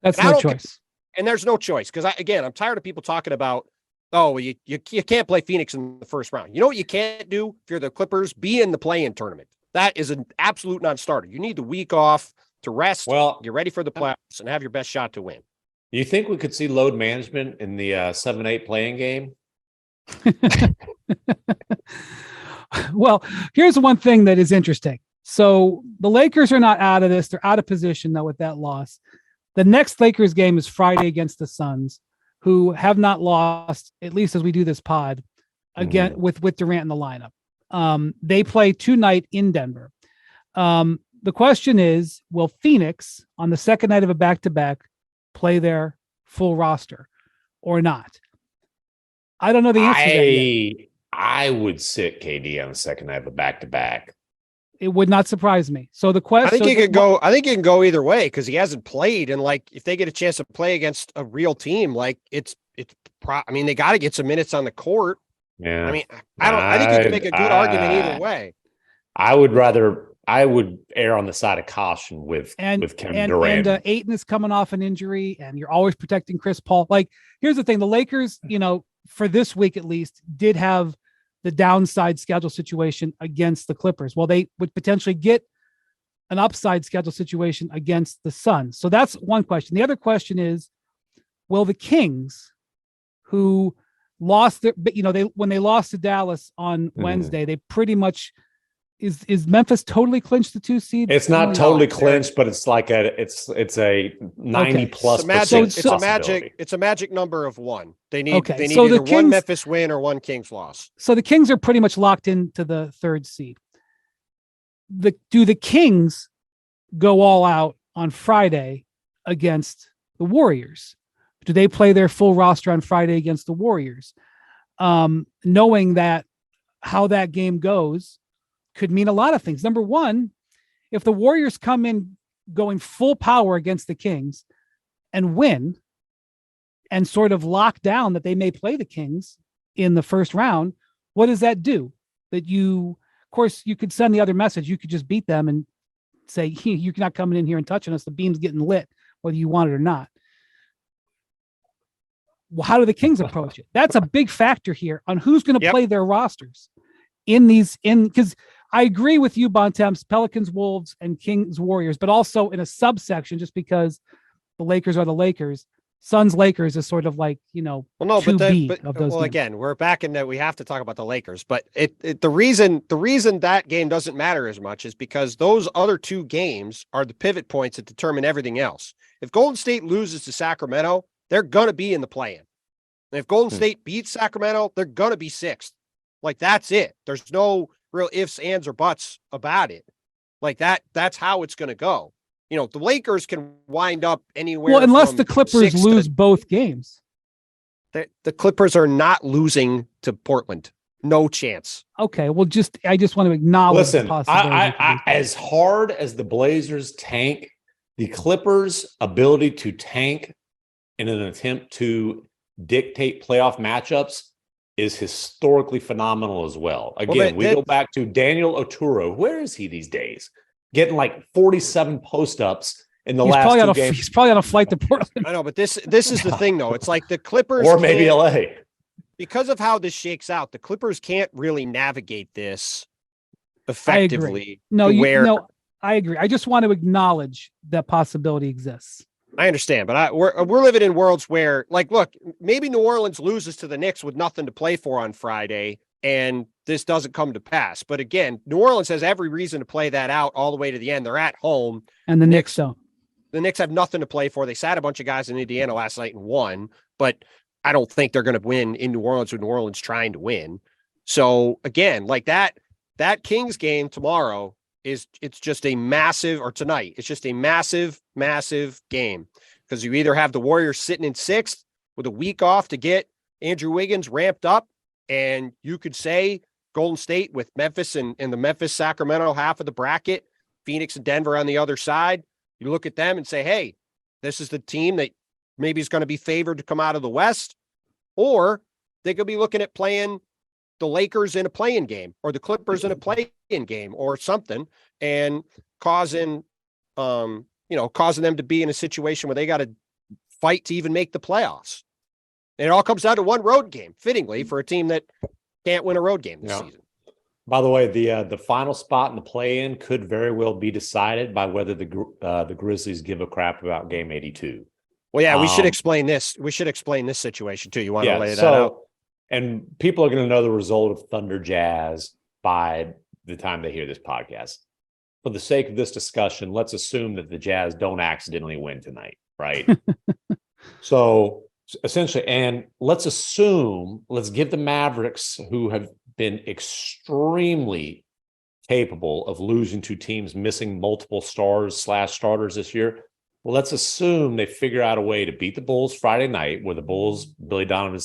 That's no choice. And there's no choice because I'm tired of people talking about, you can't play Phoenix in the first round. You know what you can't do if you're the Clippers? Be in the play-in tournament. That is an absolute non-starter. You need the week off to rest, get ready for the playoffs, and have your best shot to win. You think we could see load management in the 7-8 playing game? Well, here's one thing that is interesting. So the Lakers are not out of this. They're out of position, though, with that loss. The next Lakers game is Friday against the Suns, who have not lost, at least as we do this pod, again with Durant in the lineup. They play tonight in Denver. The question is, will Phoenix on the second night of a back-to-back play their full roster or not? I don't know the answer to that yet. I would sit KD on the second night of a back-to-back. It would not surprise me. So the question, I think he can go either way because he hasn't played, and if they get a chance to play against a real team, they got to get some minutes on the court. Yeah. I think you can make a good argument either way. I would err on the side of caution with Kevin Durant. And Ayton is coming off an injury, and you're always protecting Chris Paul. Here's the thing: the Lakers, for this week at least, did have the downside schedule situation against the Clippers. Well, they would potentially get an upside schedule situation against the Suns. So that's one question. The other question is, will the Kings, who lost when they lost to Dallas on Wednesday, they pretty much is Memphis totally clinched the 2 seed? It's not totally clinched, but it's like it's a 90 plus. It's a magic number of 1. They need either one Memphis win or one Kings loss. So the Kings are pretty much locked into the 3rd seed. Do the Kings go all out on Friday against the Warriors? Do they play their full roster on Friday against the Warriors? Knowing that how that game goes could mean a lot of things. Number one, if the Warriors come in going full power against the Kings and win and sort of lock down that they may play the Kings in the first round, what does that do? Of course, you could send the other message. You could just beat them and say, you're not coming in here and touching us. The beam's getting lit, whether you want it or not. Well, how do the Kings approach it? That's a big factor here on who's going to play their rosters because I agree with you, Bontemps, Pelicans, Wolves, and Kings, Warriors, but also in a subsection, just because the Lakers are the Lakers, Suns, Lakers is sort of of those. Again, we're back in that we have to talk about the Lakers, but the reason that game doesn't matter as much is because those other 2 games are the pivot points that determine everything else. If Golden State loses to Sacramento, they're going to be in the play-in. And if Golden State beats Sacramento, they're going to be 6th. That's it. There's no real ifs, ands, or buts about it. That's how it's going to go. the Lakers can wind up anywhere. Well, unless from the Clippers 6 lose to, both games. the Clippers are not losing to Portland. No chance. Okay, well, I just want to acknowledge the Listen, possibility. as hard as the Blazers tank, the Clippers' ability to tank in an attempt to dictate playoff matchups is historically phenomenal as well. Again, we go back to Daniel Oturu. Where is he these days? Getting like 47 post-ups in the last 2 games. He's probably on a flight to Portland. I know, but this is the thing, though. It's like the Clippers or maybe LA. Because of how this shakes out, the Clippers can't really navigate this effectively. I agree. I just want to acknowledge that possibility exists. I understand, but we're living in worlds where, like, look, maybe New Orleans loses to the Knicks with nothing to play for on Friday, and this doesn't come to pass. But again, New Orleans has every reason to play that out all the way to the end. They're at home. And the Knicks don't. The Knicks have nothing to play for. They sat a bunch of guys in Indiana last night and won, but I don't think they're going to win in New Orleans with New Orleans trying to win. So again, like that Kings game tomorrow it's just a massive, or tonight, it's just a massive, massive game, because you either have the Warriors sitting in 6th with a week off to get Andrew Wiggins ramped up, and you could say Golden State with Memphis and the Memphis-Sacramento half of the bracket, Phoenix and Denver on the other side. You look at them and say, hey, this is the team that maybe is going to be favored to come out of the West, or they could be looking at playing the Lakers in a play-in game, or the Clippers in a play-in game, or something, and causing them to be in a situation where they got to fight to even make the playoffs. And it all comes down to one road game, fittingly, for a team that can't win a road game this season. By the way, the final spot in the play-in could very well be decided by whether the Grizzlies give a crap about Game 82. Well, yeah, we should explain this. We should explain this situation too. You want to lay that out? And people are going to know the result of Thunder Jazz by the time they hear this podcast. For the sake of this discussion, let's assume that the Jazz don't accidentally win tonight, right? So essentially, and let's give the Mavericks, who have been extremely capable of losing to teams missing multiple stars/starters this year. Well, let's assume they figure out a way to beat the Bulls Friday night, where the Bulls, Billy Donovan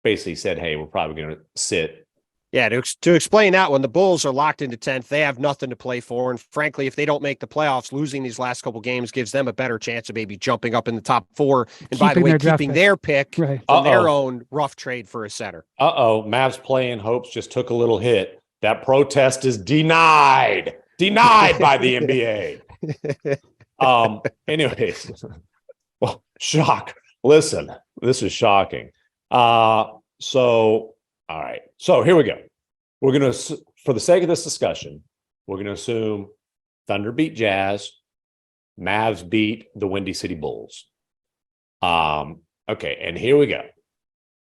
basically said, hey, we're probably going to sit. Yeah, to explain that one, the Bulls are locked into 10th. They have nothing to play for. And frankly, if they don't make the playoffs, losing these last couple games gives them a better chance of maybe jumping up in the top 4. And by the way, keeping their pick from their own rough trade for a center. Mavs playing hopes just took a little hit. That protest is denied by the NBA. Anyways, well, shock. Listen, this is shocking. All right. So here we go. We're going to, for the sake of this discussion, we're going to assume Thunder beat Jazz, Mavs beat the Windy City Bulls. Okay. And here we go.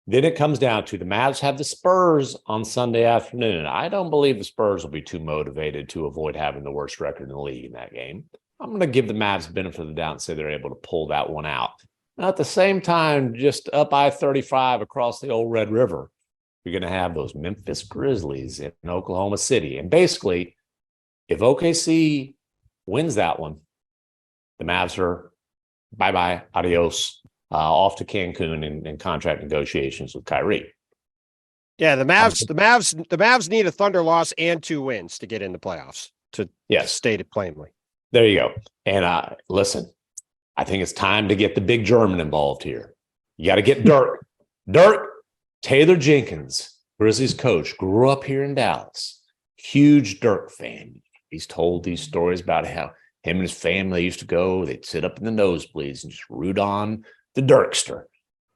Then it comes down to the Mavs have the Spurs on Sunday afternoon. I don't believe the Spurs will be too motivated to avoid having the worst record in the league in that game. I'm going to give the Mavs the benefit of the doubt and say they're able to pull that one out. Now, at the same time, just up I-35 across the old Red River, you're going to have those Memphis Grizzlies in Oklahoma City. And basically, if OKC wins that one, the Mavs are bye-bye, adios, off to Cancun in contract negotiations with Kyrie. Yeah, the Mavs need a Thunder loss and 2 wins to get in the playoffs, to state it plainly. There you go. And listen, I think it's time to get the big German involved here. You got to get Dirk. Dirk, Taylor Jenkins, Grizzlies coach, grew up here in Dallas. Huge Dirk fan. He's told these stories about how him and his family used to go. They'd sit up in the nosebleeds and just root on the Dirkster.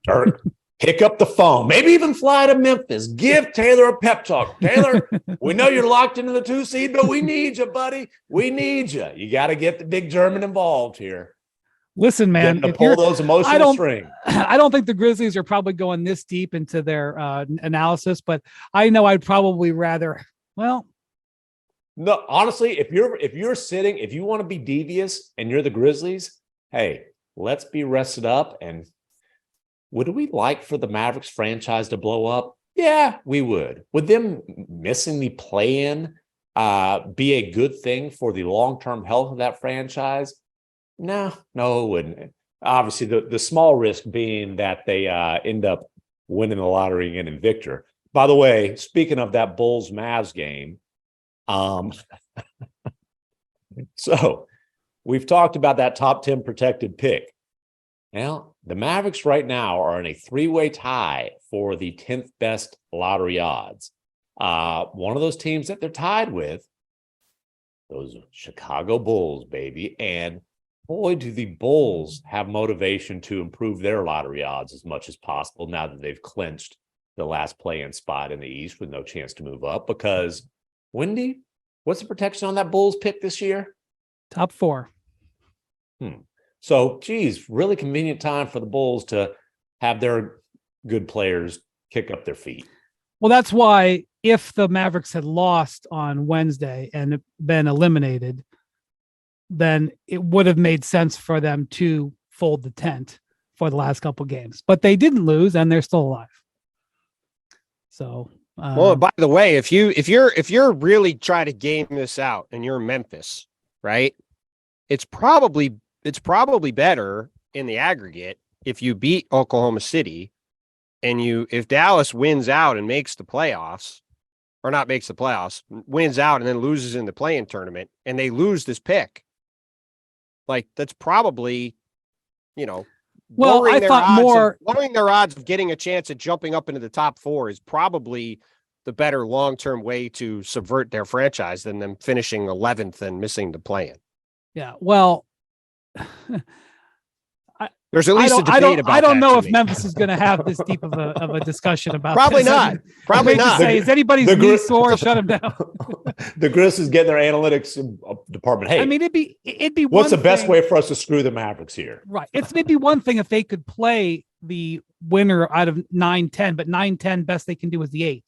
Dirk, pick up the phone. Maybe even fly to Memphis. Give Taylor a pep talk. Taylor, we know you're locked into the 2 seed, but we need you, buddy. We need you. You got to get the big German involved here. Listen, man, to pull those emotional strings. I don't think the Grizzlies are probably going this deep into their analysis, but I know I'd probably rather. Well, no, honestly, if you want to be devious and you're the Grizzlies, hey, let's be rested up. And would we like for the Mavericks franchise to blow up? Yeah, we would. With them missing the play-in be a good thing for the long-term health of that franchise? No, it wouldn't. Obviously, the small risk being that they end up winning the lottery and getting Victor. By the way, speaking of that Bulls-Mavs game, so we've talked about that top 10 protected pick. Now, the Mavericks right now are in a three-way tie for the 10th best lottery odds. One of those teams that they're tied with, those Chicago Bulls, baby. And boy, do the Bulls have motivation to improve their lottery odds as much as possible now that they've clinched the last play-in spot in the East with no chance to move up. Because, Wendy, what's the protection on that Bulls pick this year? Top 4. So, geez, really convenient time for the Bulls to have their good players kick up their feet. Well, that's why if the Mavericks had lost on Wednesday and been eliminated, then it would have made sense for them to fold the tent for the last couple games. But they didn't lose, and they're still alive. So, well, by the way, if you're really trying to game this out and you're Memphis, right? It's probably better in the aggregate if you beat Oklahoma City and if Dallas wins out and makes the playoffs, or not makes the playoffs, wins out and then loses in the play-in tournament, and they lose this pick. Like, that's probably, well, I thought lowering their odds of getting a chance at jumping up into the top 4 is probably the better long-term way to subvert their franchise than them finishing 11th and missing the play-in. Yeah, well, there's at least a debate about that. I don't know if Memphis is going to have this deep of a discussion about probably this. not. Probably not. Say, is anybody's knee sore? Shut him down. The Grizzlies get their analytics department. Hey, I mean, it'd be. What's the best way for us to screw the Mavericks here? Right. It's maybe one thing if they could play the winner out of 9-10, but 9-10 best they can do is the 8th.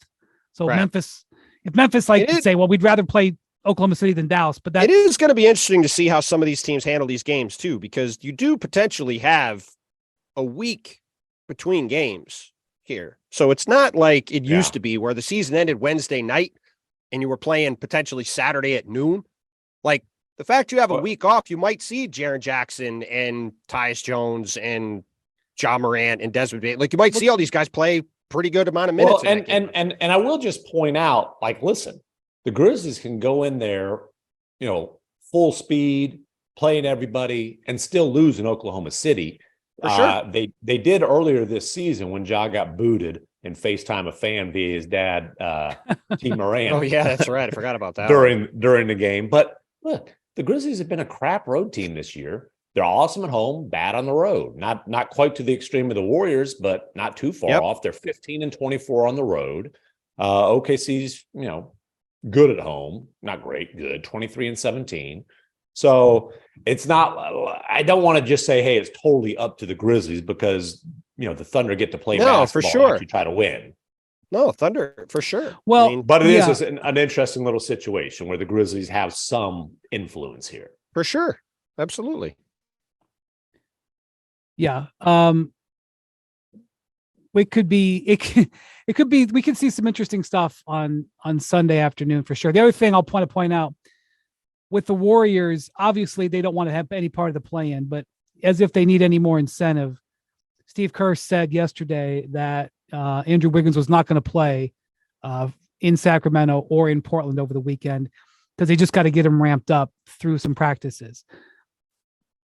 So right. Memphis, to say, well, we'd rather play Oklahoma City than Dallas, but it is going to be interesting to see how some of these teams handle these games too, because you do potentially have a week between games here. So it's not like it used to be where the season ended Wednesday night and you were playing potentially Saturday at noon. Like, the fact you have a week off, you might see Jaren Jackson and Tyus Jones and Ja Morant and Desmond Bain. Like, you might see all these guys play pretty good amount of minutes. Well, and I will just point out, like, listen, the Grizzlies can go in there, full speed, playing everybody, and still lose in Oklahoma City. For sure. They did earlier this season when Ja got booted and FaceTime a fan via his dad, T. Moran. Oh, yeah, that's right. I forgot about that. during the game. But look, the Grizzlies have been a crap road team this year. They're awesome at home, bad on the road. Not quite to the extreme of the Warriors, but not too far off. They're 15-24 on the road. OKC's, good at home, not great, good, 23-17. So it's not, I don't want to just say, hey, it's totally up to the Grizzlies because, the Thunder get to play basketball for sure. to try to win. No, Thunder, for sure. Well, but it is an interesting little situation where the Grizzlies have some influence here. For sure. Absolutely. Yeah. We could see some interesting stuff on Sunday afternoon for sure. The other thing I'll point out with the Warriors, obviously they don't want to have any part of the play-in, but as if they need any more incentive, Steve Kerr said yesterday that Andrew Wiggins was not going to play in Sacramento or in Portland over the weekend because they just got to get him ramped up through some practices.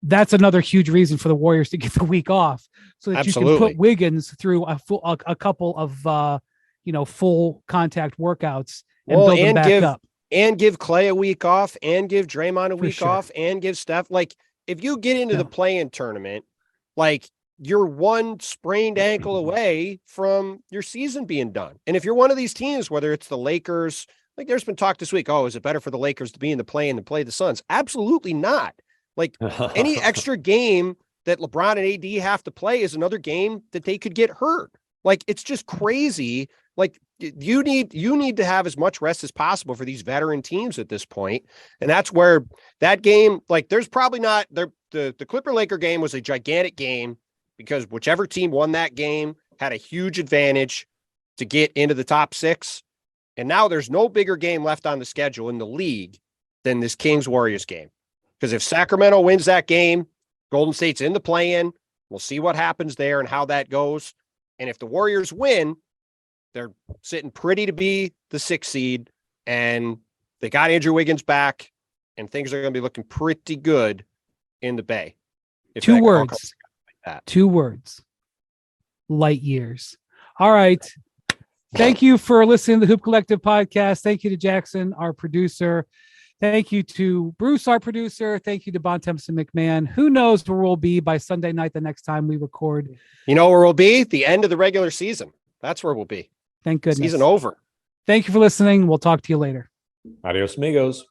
That's another huge reason for the Warriors to get the week off so that you can put Wiggins through a couple of, full contact workouts and build him back up. And give Clay a week off and give Draymond a week off and give Steph. Like, if you get into the play-in tournament, like, you're one sprained ankle away from your season being done. And if you're one of these teams, whether it's the Lakers, like there's been talk this week, is it better for the Lakers to be in the play-in than play the Suns? Absolutely not. Like, any extra game that LeBron and AD have to play is another game that they could get hurt. Like, it's just crazy. Like, you need to have as much rest as possible for these veteran teams at this point. And that's where that game, like, there's probably not the Clipper-Laker game was a gigantic game because whichever team won that game had a huge advantage to get into the top 6. And now there's no bigger game left on the schedule in the league than this Kings-Warriors game. Because if Sacramento wins that game, Golden State's in the play-in. We'll see what happens there and how that goes. And if the Warriors win, they're sitting pretty to be the 6th seed. And they got Andrew Wiggins back. And things are going to be looking pretty good in the Bay. Two words. Like 2 words. Light years. All right. Thank you for listening to the Hoop Collective podcast. Thank you to Jackson, our producer. Thank you to Bruce, our producer. Thank you to Bontemps and MacMahon. Who knows where we'll be by Sunday night the next time we record? You know where we'll be? The end of the regular season. That's where we'll be. Thank goodness. Season over. Thank you for listening. We'll talk to you later. Adios, amigos.